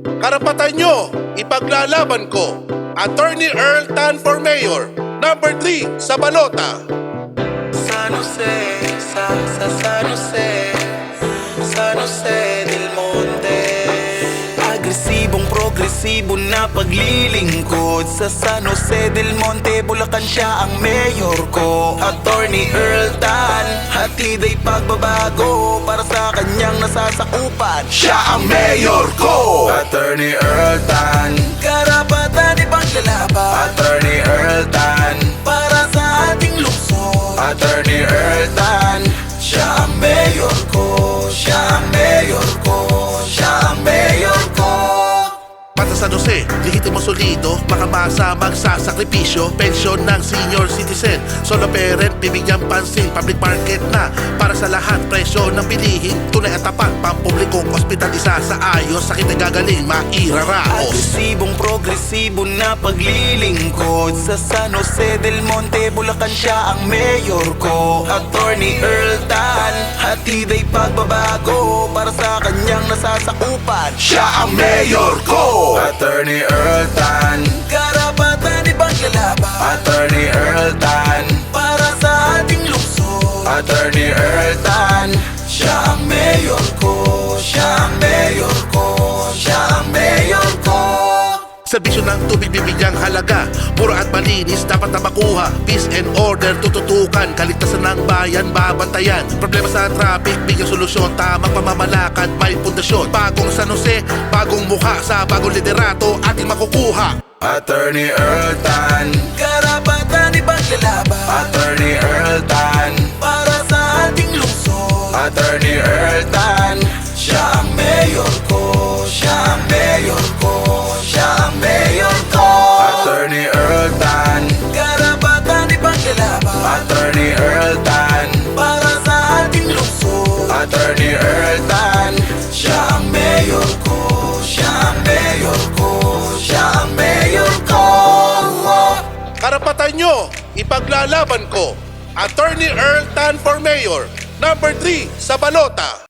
Karapatan nyo, ipaglalaban ko. Attorney Earl Tan for Mayor. Number 3 sa balota. San Jose, San Jose, San Jose del Monte. Agresibong progresibo na paglilingkod sa San Jose del Monte, Bulacan siya ang mayor ko. Attorney Earl Tan, hatid ay pagbabago para sa kanyang nasasakupan. Siya ang mayor ko. Attorney Earl Tan, karapatan ipaglalaban. Attorney Earl Tan, para sa ating lungsod. Attorney Earl Tan, siya ang mayor ko. Siya ang mayor ko. Siya ang mayor ko. Para sa San Jose, lehitimo solido, makamasa, magsasakripisyo, pensyon ng senior citizen, solo parent, bibigyan pansin, public market na para sa lahat, presyo ng bilihin, tunay at tapat, pampublikong ospital, isa sa ayos, sakit na gagaling, mairaraos. Agresibong progresibo na paglilingkod sa San Jose del Monte, Bulacan siya ang mayor ko. Attorney Earl Tan, hatid ay pagbabago para sa kanyang nasasakupan. Siya ang mayor ko. Attorney Earl Tan, karapatan ipaglalaban. Attorney Earl Tan, para sa ating lungsod. Attorney Earl Tan, siya ang mayor ko. Siya ang mayor ko. Siya ang mayor ko. Serbisyo ng tubig bibigyang halaga, mura at malinis dapat na makuha. Peace and order tututukan, kaligtasan ng bayan babantayan. Problema sa traffic, bigyan solusyon, tamang pamamalakad, may pundasyon. Bagong San Jose, bagong mukha, sa bagong liderato ating makukuha. Attorney Earl Tan, karapatan ipaglalaban. Attorney Earl Tan, para sa ating lungsod. Attorney Earl Tan, siya ang mayor ko. Siya ang mayor ko. Siya ang mayor ko. Attorney Earl Tan, karapatan ipaglalaban. Attorney Earl Tan, para sa ating lungsod. Attorney Earl Tan, siya ang mayor ko. Siya ang mayor ko. Siya ang mayor ko. Karapatan nyo, ipaglalaban ko. Attorney Earl Tan for Mayor. Number 3 sa balota.